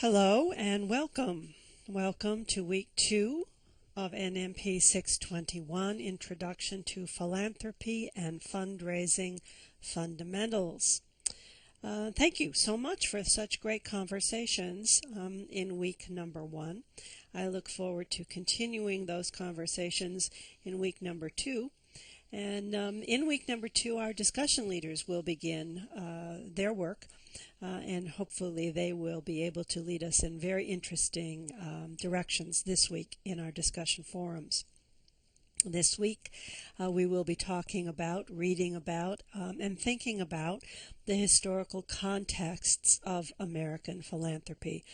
Hello and welcome. Welcome to week 2 of NMP 621, Introduction to Philanthropy and Fundraising Fundamentals. Thank you so much for such great conversations in week number 1. I look forward to continuing those conversations in week number 2. And in week number 2, our discussion leaders will begin their work. And hopefully they will be able to lead us in very interesting directions this week in our discussion forums. This week we will be talking about, reading about, and thinking about the historical contexts of American philanthropy.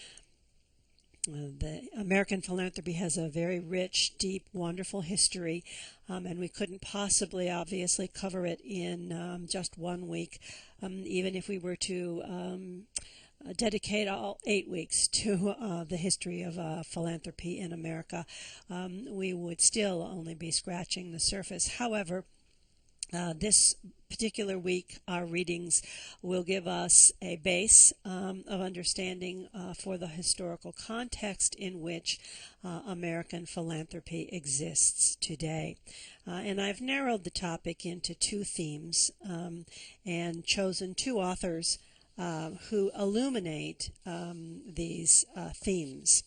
The American philanthropy has a very rich, deep, wonderful history, and we couldn't possibly, obviously, cover it in just 1 week, even if we were to dedicate all 8 weeks to the history of philanthropy in America. We would still only be scratching the surface. However, this particular week, our readings will give us a base of understanding for the historical context in which American philanthropy exists today. And I've narrowed the topic into 2 themes and chosen 2 authors who illuminate these themes.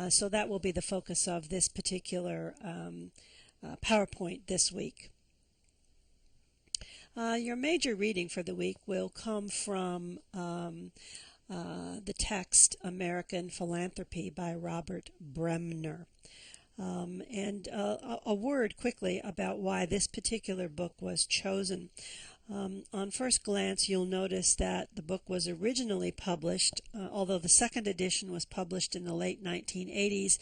So that will be the focus of this particular PowerPoint this week. Your major reading for the week will come from the text American Philanthropy by Robert Bremner. And a word quickly about why this particular book was chosen. On first glance, you'll notice that the book was originally published, although the second edition was published in the late 1980s,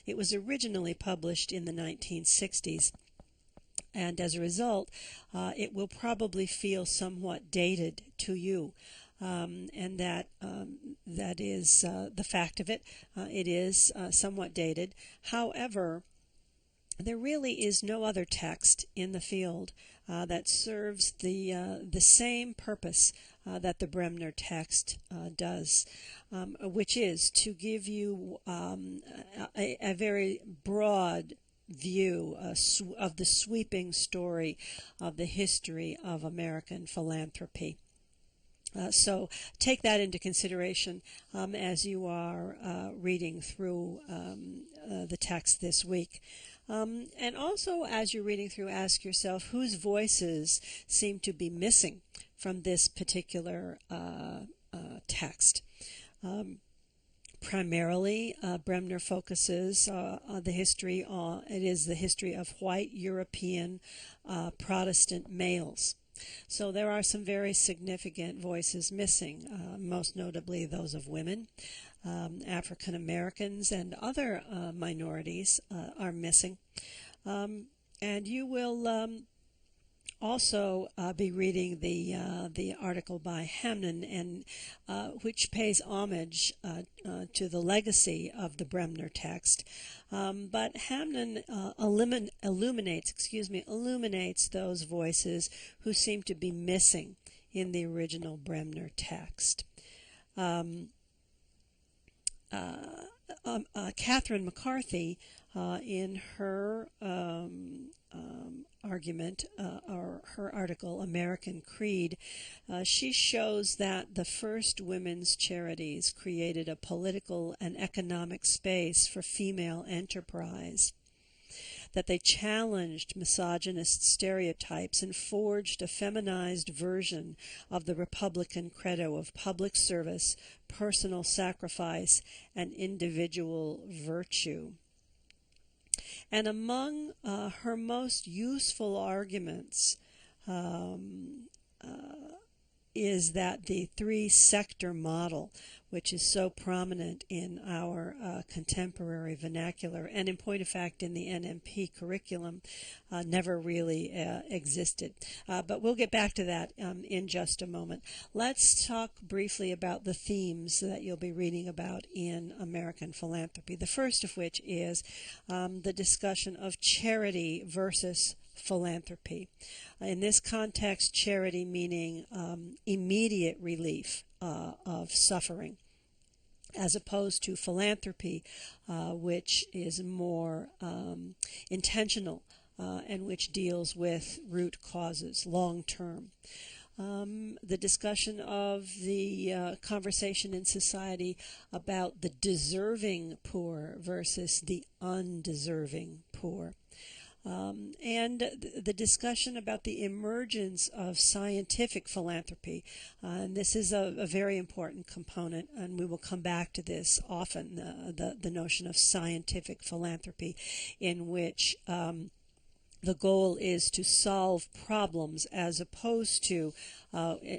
it was originally published in the 1960s. And as a result, it will probably feel somewhat dated to you. And that is the fact of it. It is somewhat dated. However, there really is no other text in the field that serves the same purpose that the Bremner text does, which is to give you a very broad view of the sweeping story of the history of American philanthropy. So take that into consideration as you are reading through the text this week. And also as you're reading through, ask yourself whose voices seem to be missing from this particular text. Primarily, Bremner focuses on the history. It is the history of white European Protestant males. So there are some very significant voices missing, most notably those of women, African Americans, and other minorities are missing. And you will also be reading the article by Hamnen, and which pays homage to the legacy of the Bremner text. But Hamnen illuminates those voices who seem to be missing in the original Bremner text. Catherine McCarthy, in her argument, or her article, American Creed, she shows that the first women's charities created a political and economic space for female enterprise, that they challenged misogynist stereotypes and forged a feminized version of the Republican credo of public service, personal sacrifice, and individual virtue. And among her most useful arguments is that the 3-sector model, which is so prominent in our contemporary vernacular, and in point of fact in the NMP curriculum, never really existed. But we'll get back to that in just a moment. Let's talk briefly about the themes that you'll be reading about in American philanthropy. The first of which is the discussion of charity versus philanthropy. In this context, charity meaning immediate relief of suffering. as opposed to philanthropy, which is more intentional and which deals with root causes, long term. The discussion of the conversation in society about the deserving poor versus the undeserving poor. And the discussion about the emergence of scientific philanthropy. And this is a very important component, and we will come back to this often, the notion of scientific philanthropy, in which the goal is to solve problems as opposed to,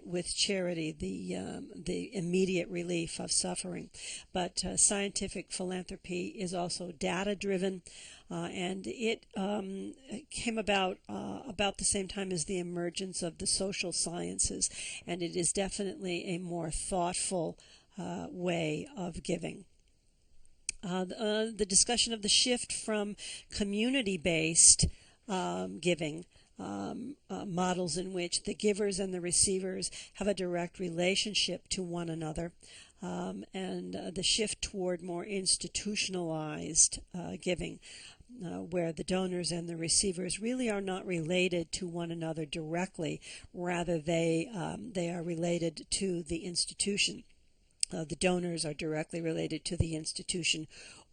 with charity, the immediate relief of suffering. But scientific philanthropy is also data-driven, and it came about the same time as the emergence of the social sciences, and it is definitely a more thoughtful way of giving. The discussion of the shift from community-based giving, models in which the givers and the receivers have a direct relationship to one another, and the shift toward more institutionalized giving, where the donors and the receivers really are not related to one another directly, rather they are related to the institution. The donors are directly related to the institution,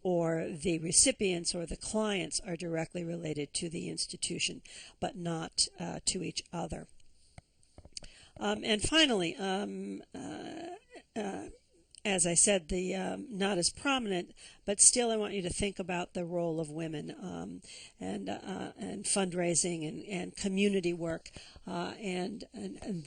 or the recipients or the clients are directly related to the institution, but not to each other. And finally, as I said, the not as prominent, but still I want you to think about the role of women and fundraising and community work and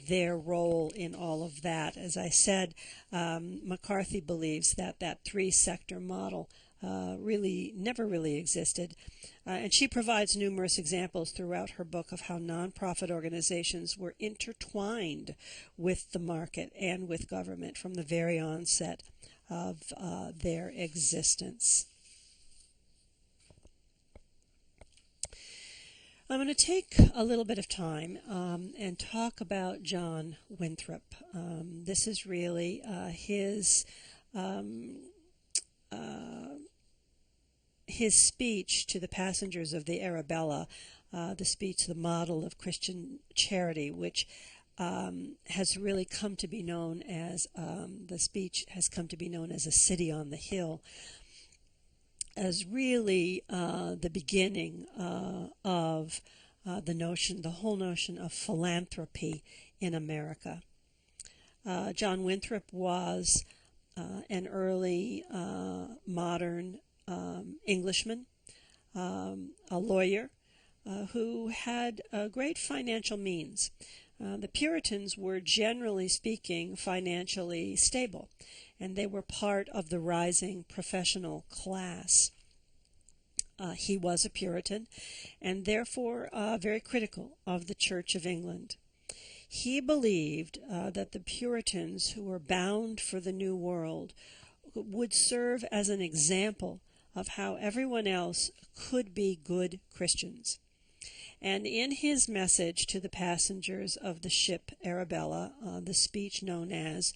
their role in all of that. As I said, McCarthy believes that three-sector model never really existed. And she provides numerous examples throughout her book of how nonprofit organizations were intertwined with the market and with government from the very onset of their existence. I'm going to take a little bit of time and talk about John Winthrop. This is really his speech to the passengers of the Arabella, the speech, the model of Christian charity, which has really come to be known as, the speech has come to be known as a city on the hill, as really the beginning of the whole notion of philanthropy in America. John Winthrop was an early modern Englishman, a lawyer who had great financial means. The Puritans were, generally speaking, financially stable, and they were part of the rising professional class. He was a Puritan, and therefore very critical of the Church of England. He believed that the Puritans, who were bound for the New World, would serve as an example of how everyone else could be good Christians. And in his message to the passengers of the ship Arabella, the speech known as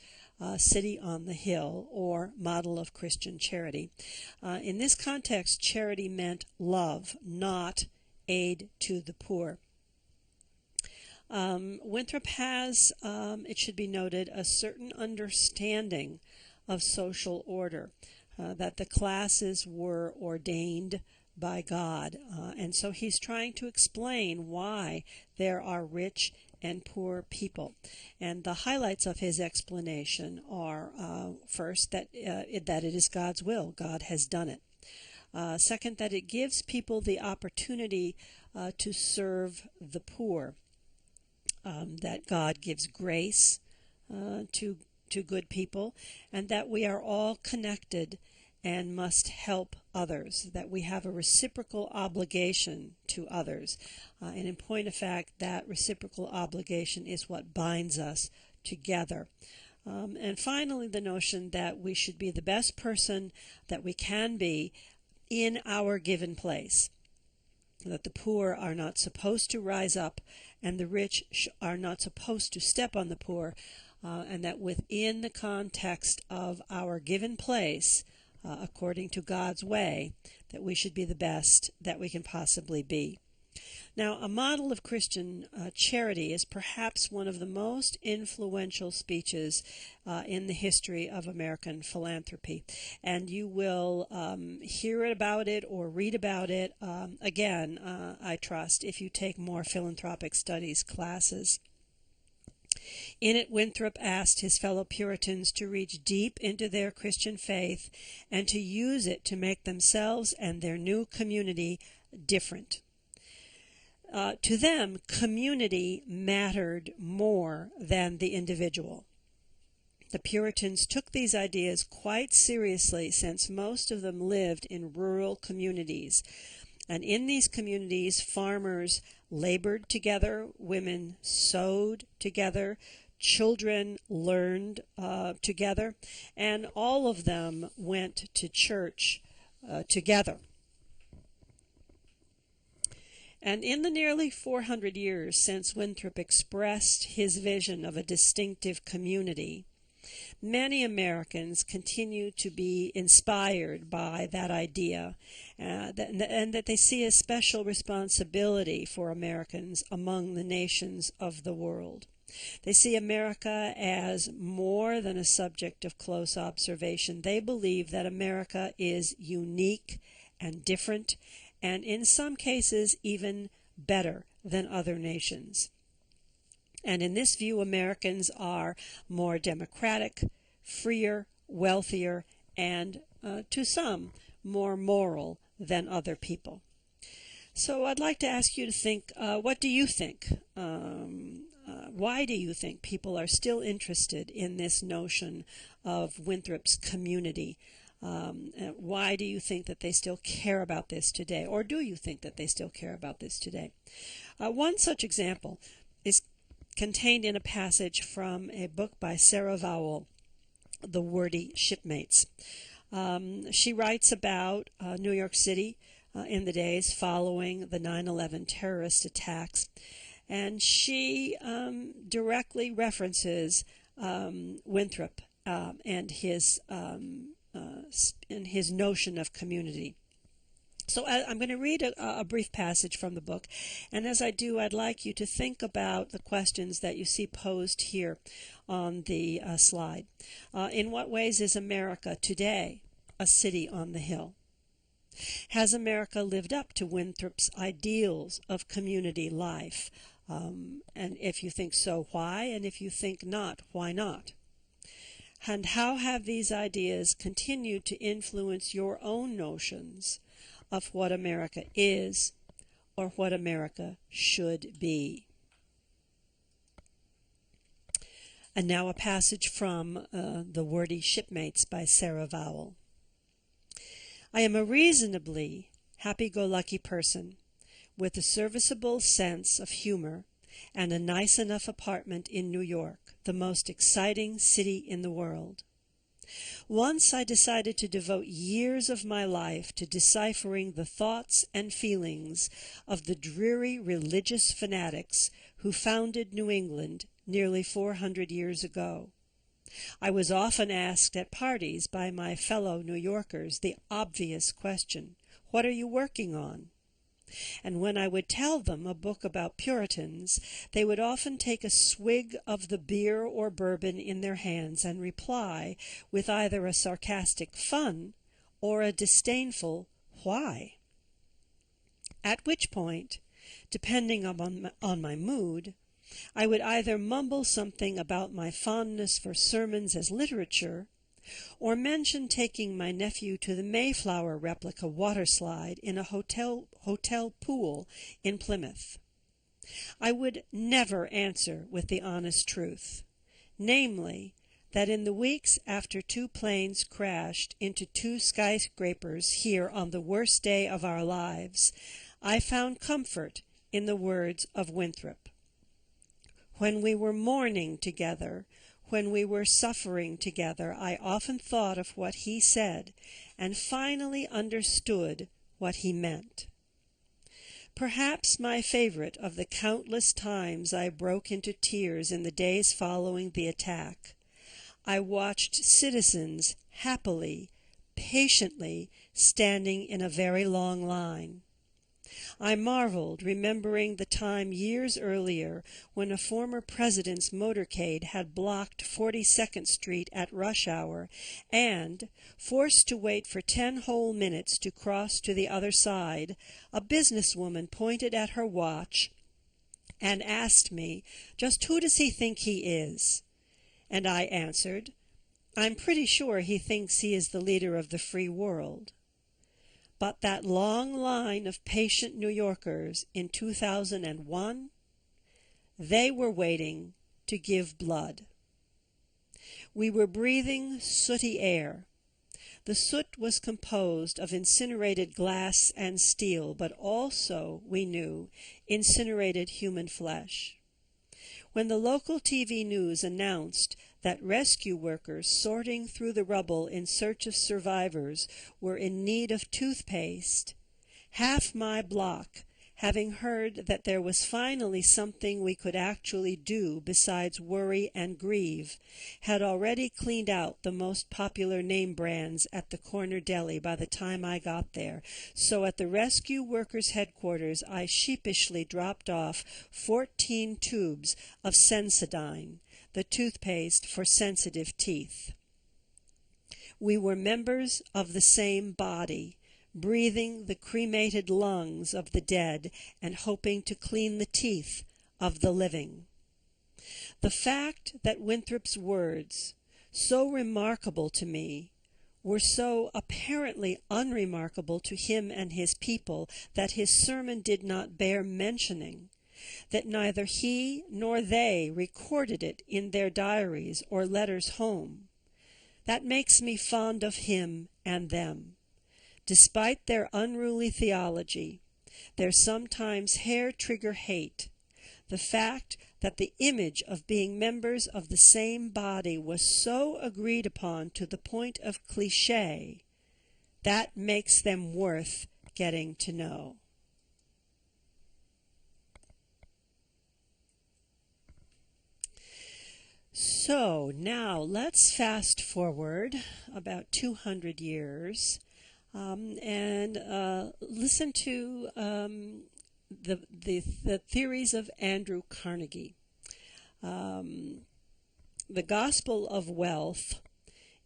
City on the Hill, or Model of Christian Charity, in this context, charity meant love, not aid to the poor. Winthrop has, it should be noted, a certain understanding of social order, that the classes were ordained by God. And so he's trying to explain why there are rich and poor people. And the highlights of his explanation are, first, that it is God's will. God has done it. Second, that it gives people the opportunity to serve the poor. That God gives grace to good people, and that we are all connected and must help others, that we have a reciprocal obligation to others. And in point of fact, that reciprocal obligation is what binds us together. And finally, the notion that we should be the best person that we can be in our given place, that the poor are not supposed to rise up and the rich are not supposed to step on the poor, and that within the context of our given place, according to God's way, that we should be the best that we can possibly be. Now, a model of Christian charity is perhaps one of the most influential speeches in the history of American philanthropy. And you will hear about it or read about it, again, I trust, if you take more philanthropic studies classes. In it, Winthrop asked his fellow Puritans to reach deep into their Christian faith and to use it to make themselves and their new community different. To them, community mattered more than the individual. The Puritans took these ideas quite seriously, since most of them lived in rural communities. And in these communities, farmers labored together, women sewed together, children learned together, and all of them went to church together. And in the nearly 400 years since Winthrop expressed his vision of a distinctive community, many Americans continue to be inspired by that idea, and that they see a special responsibility for Americans among the nations of the world. They see America as more than a subject of close observation. They believe that America is unique and different, and in some cases even better than other nations. And in this view, Americans are more democratic, freer, wealthier, and to some, more moral than other people. So I'd like to ask you to think, what do you think? Why do you think people are still interested in this notion of Winthrop's community? Why do you think that they still care about this today? Or do you think that they still care about this today? One such example is contained in a passage from a book by Sarah Vowell, The Wordy Shipmates. She writes about New York City in the days following the 9/11 terrorist attacks, and she directly references Winthrop and his notion of community. So I'm going to read a brief passage from the book, and as I do, I'd like you to think about the questions that you see posed here on the slide. In what ways is America today a city on the hill? Has America lived up to Winthrop's ideals of community life? And if you think so, why? And if you think not, why not? And how have these ideas continued to influence your own notions of what America is or what America should be? And now a passage from The Wordy Shipmates by Sarah Vowell. I am a reasonably happy-go-lucky person with a serviceable sense of humor and a nice enough apartment in New York, the most exciting city in the world. Once I decided to devote years of my life to deciphering the thoughts and feelings of the dreary religious fanatics who founded New England nearly 400 years ago. I was often asked at parties by my fellow New Yorkers the obvious question, "What are you working on?" And when I would tell them a book about Puritans, they would often take a swig of the beer or bourbon in their hands and reply with either a sarcastic "fun" or a disdainful "why?" At which point, depending on my mood, I would either mumble something about my fondness for sermons as literature, or mention taking my nephew to the Mayflower replica water slide in a hotel pool in Plymouth. I would never answer with the honest truth, namely, that in the weeks after 2 planes crashed into 2 skyscrapers here on the worst day of our lives, I found comfort in the words of Winthrop. When we were mourning together, when we were suffering together, I often thought of what he said and finally understood what he meant. Perhaps my favorite of the countless times I broke into tears in the days following the attack. I watched citizens happily, patiently standing in a very long line. I marveled, remembering the time years earlier when a former president's motorcade had blocked 42nd Street at rush hour and, forced to wait for 10 whole minutes to cross to the other side, a businesswoman pointed at her watch and asked me, "Just who does he think he is?" And I answered, "I'm pretty sure he thinks he is the leader of the free world." But that long line of patient New Yorkers in 2001, they were waiting to give blood. We were breathing sooty air. The soot was composed of incinerated glass and steel, but also, we knew, incinerated human flesh. When the local TV news announced that rescue workers sorting through the rubble in search of survivors were in need of toothpaste, half my block, having heard that there was finally something we could actually do besides worry and grieve, had already cleaned out the most popular name brands at the corner deli by the time I got there. So at the rescue workers' headquarters, I sheepishly dropped off 14 tubes of Sensodyne, the toothpaste for sensitive teeth. We were members of the same body, breathing the cremated lungs of the dead and hoping to clean the teeth of the living. The fact that Winthrop's words, so remarkable to me, were so apparently unremarkable to him and his people that his sermon did not bear mentioning, that neither he nor they recorded it in their diaries or letters home, that makes me fond of him and them. Despite their unruly theology, their sometimes hair-trigger hate, the fact that the image of being members of the same body was so agreed upon to the point of cliché, that makes them worth getting to know. So now let's fast forward about 200 years and listen to the theories of Andrew Carnegie. The Gospel of Wealth,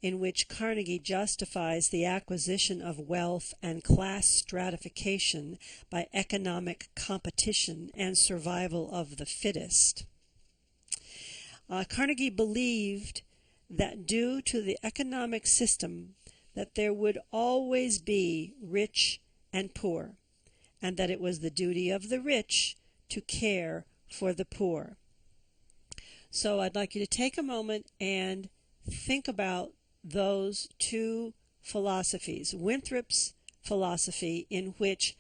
in which Carnegie justifies the acquisition of wealth and class stratification by economic competition and survival of the fittest. Carnegie believed that due to the economic system that there would always be rich and poor, and that it was the duty of the rich to care for the poor. So I'd like you to take a moment and think about those two philosophies. Winthrop's philosophy, in which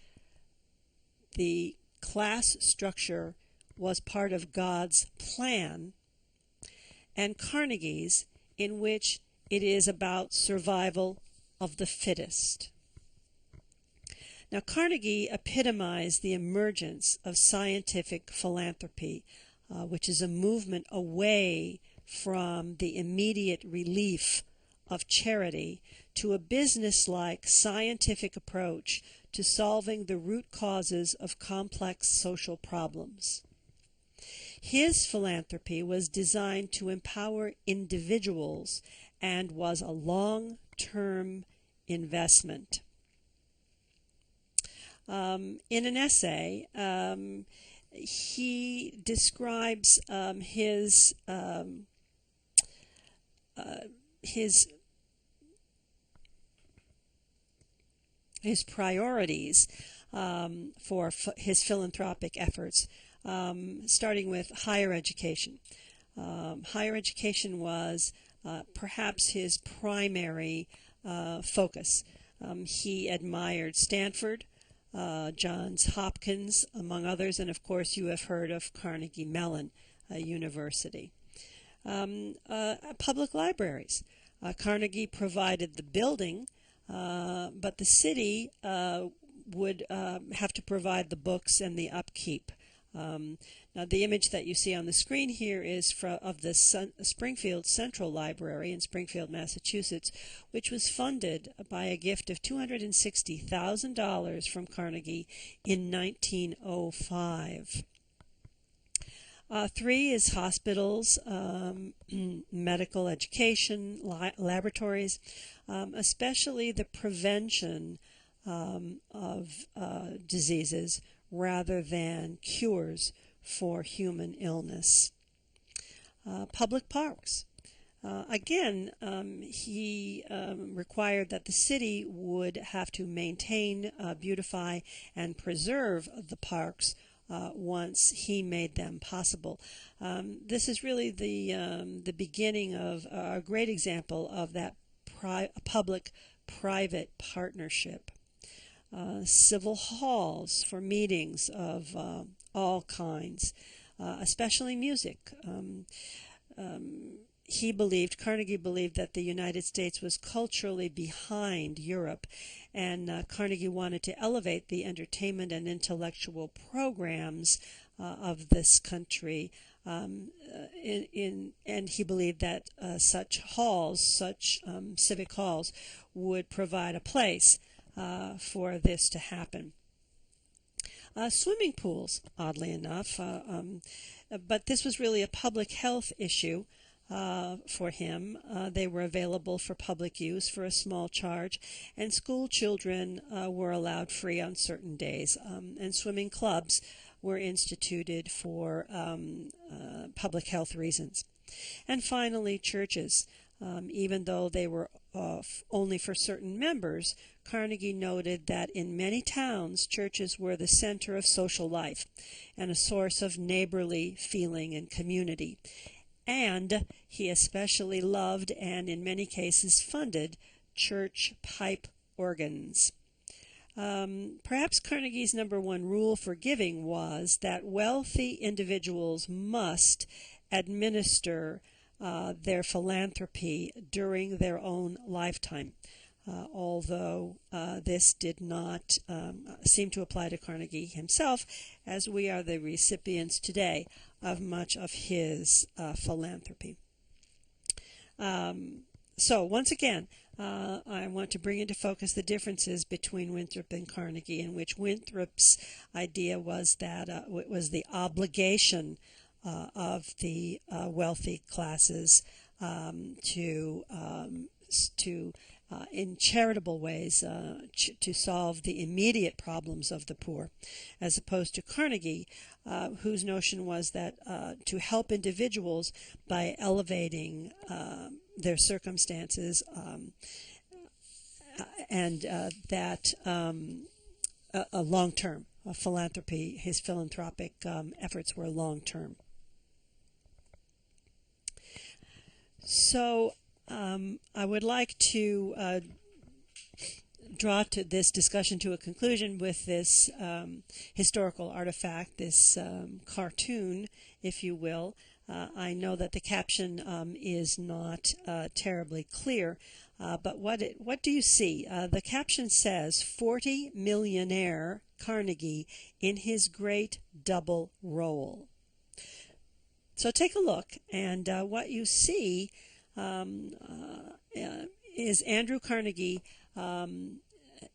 the class structure was part of God's plan, and Carnegie's, in which it is about survival of the fittest. Now, Carnegie epitomized the emergence of scientific philanthropy, which is a movement away from the immediate relief of charity to a business-like scientific approach to solving the root causes of complex social problems. His philanthropy was designed to empower individuals and was a long-term investment. In an essay, he describes his priorities for his philanthropic efforts, starting with higher education. Higher education was perhaps his primary focus. He admired Stanford, Johns Hopkins, among others, and of course you have heard of Carnegie Mellon University. Public libraries. Carnegie provided the building, but the city would have to provide the books and the upkeep. Now, the image that you see on the screen here is of the Springfield Central Library in Springfield, Massachusetts, which was funded by a gift of $260,000 from Carnegie in 1905. 3 is hospitals, medical education, laboratories, especially the prevention of diseases rather than cures for human illness. Public parks. Again, he required that the city would have to maintain, beautify, and preserve the parks once he made them possible. This is really the beginning of a great example of that public-private partnership. Civil halls for meetings of all kinds, especially music. Carnegie believed that the United States was culturally behind Europe, and Carnegie wanted to elevate the entertainment and intellectual programs of this country. And he believed that such civic halls, would provide a place for this to happen. Swimming pools, oddly enough, but this was really a public health issue for him. They were available for public use for a small charge, and school children were allowed free on certain days, and swimming clubs were instituted for public health reasons. And finally, churches. Even though they were only for certain members, Carnegie noted that in many towns, churches were the center of social life and a source of neighborly feeling and community. And he especially loved and in many cases funded church pipe organs. Perhaps Carnegie's number one rule for giving was that wealthy individuals must administer their philanthropy during their own lifetime, although this did not seem to apply to Carnegie himself, as we are the recipients today of much of his philanthropy. So once again, I want to bring into focus the differences between Winthrop and Carnegie, in which Winthrop's idea was that it was the obligation of the wealthy classes to in charitable ways to solve the immediate problems of the poor, as opposed to Carnegie, whose notion was that to help individuals by elevating their circumstances, and that a long-term philanthropy, his philanthropic efforts were long-term. So I would like to draw this discussion to a conclusion with this historical artifact, this cartoon, if you will. I know that the caption is not terribly clear, but what do you see? The caption says, 40 millionaire Carnegie in his great double role. So take a look, and what you see is Andrew Carnegie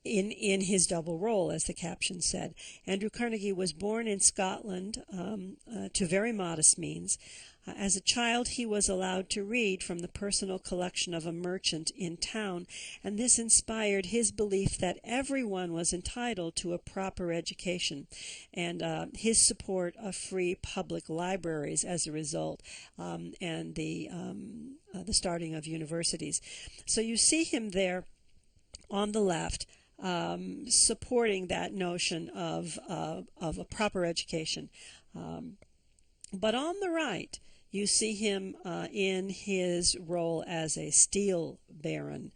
in his double role, as the caption said. Andrew Carnegie was born in Scotland to very modest means. As a child, he was allowed to read from the personal collection of a merchant in town, and this inspired his belief that everyone was entitled to a proper education, and his support of free public libraries as a result, and the starting of universities. So you see him there on the left, supporting that notion of a proper education. But on the right, you see him in his role as a steel baron.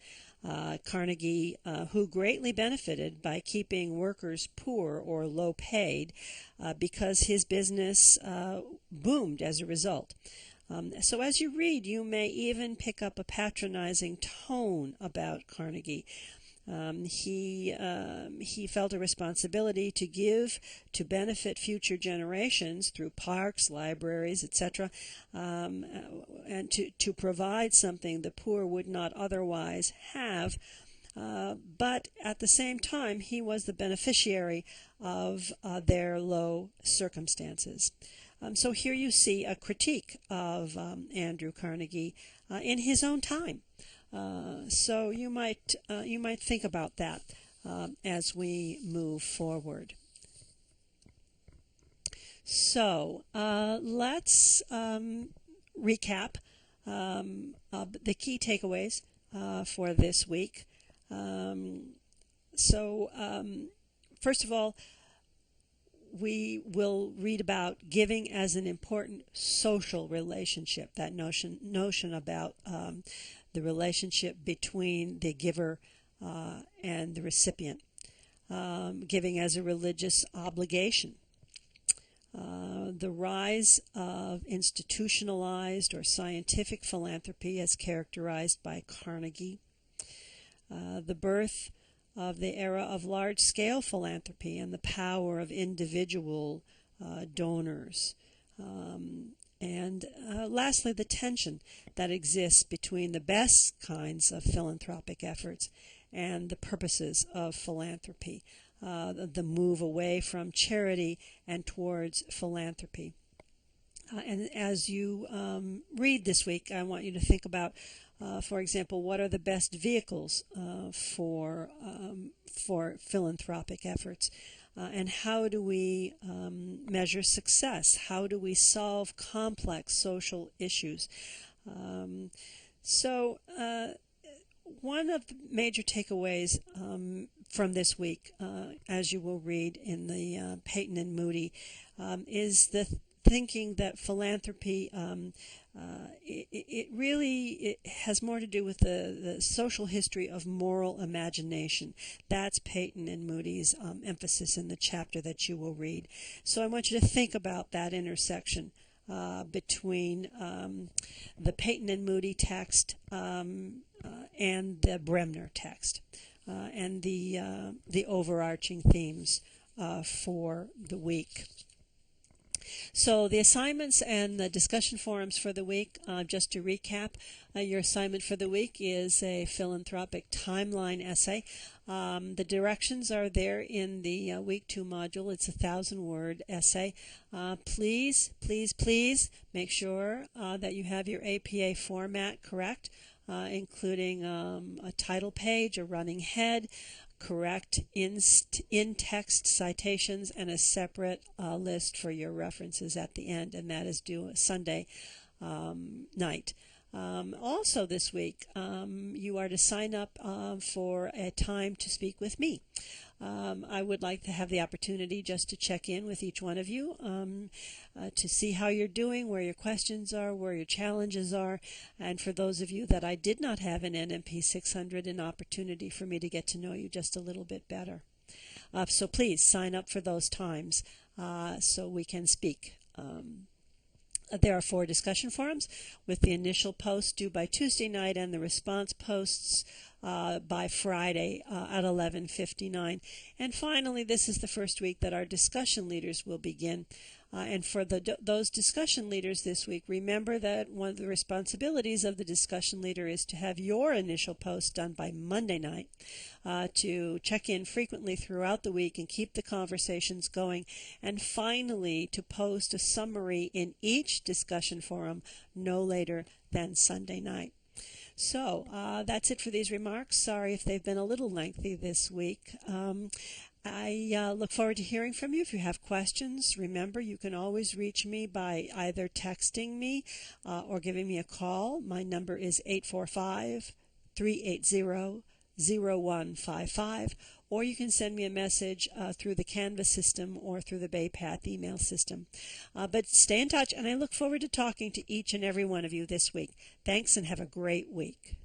Carnegie, who greatly benefited by keeping workers poor or low paid because his business boomed as a result. So as you read, you may even pick up a patronizing tone about Carnegie. He felt a responsibility to give to benefit future generations through parks, libraries, etc., and to provide something the poor would not otherwise have. But at the same time, he was the beneficiary of their low circumstances. So here you see a critique of Andrew Carnegie in his own time. So you might think about that as we move forward. So let's recap the key takeaways for this week. First of all, we will read about giving as an important social relationship, that notion about the relationship between the giver and the recipient. Giving as a religious obligation. The rise of institutionalized or scientific philanthropy as characterized by Carnegie. The birth of the era of large-scale philanthropy and the power of individual donors. And lastly, the tension that exists between the best kinds of philanthropic efforts and the purposes of philanthropy, the move away from charity and towards philanthropy. And as you read this week, I want you to think about, for example, what are the best vehicles for philanthropic efforts? And how do we measure success? How do we solve complex social issues? One of the major takeaways from this week, as you will read in the Peyton and Moody, is the thinking that philanthropy it really has more to do with the social history of moral imagination. That's Peyton and Moody's emphasis in the chapter that you will read. So I want you to think about that intersection between the Peyton and Moody text and the Bremner text and the overarching themes for the week. So the assignments and the discussion forums for the week, just to recap, your assignment for the week is a philanthropic timeline essay. The directions are there in the week 2 module. It's a 1,000-word essay. Please make sure that you have your APA format correct, including a title page, a running head, correct in-text citations, and a separate list for your references at the end, and that is due Sunday night. Also this week, you are to sign up for a time to speak with me. I would like to have the opportunity just to check in with each one of you to see how you're doing, where your questions are, where your challenges are, and for those of you that I did not have an NMP 600, an opportunity for me to get to know you just a little bit better. So please sign up for those times so we can speak. There are 4 discussion forums with the initial post due by Tuesday night and the response posts by Friday at 11:59. And finally, this is the first week that our discussion leaders will begin. And for those discussion leaders this week, remember that one of the responsibilities of the discussion leader is to have your initial post done by Monday night, to check in frequently throughout the week and keep the conversations going, and finally to post a summary in each discussion forum no later than Sunday night. So that's it for these remarks. Sorry if they've been a little lengthy this week. I look forward to hearing from you. If you have questions, remember you can always reach me by either texting me or giving me a call. My number is 845-380-0155, or you can send me a message through the Canvas system or through the BayPath email system. But stay in touch, and I look forward to talking to each and every one of you this week. Thanks, and have a great week.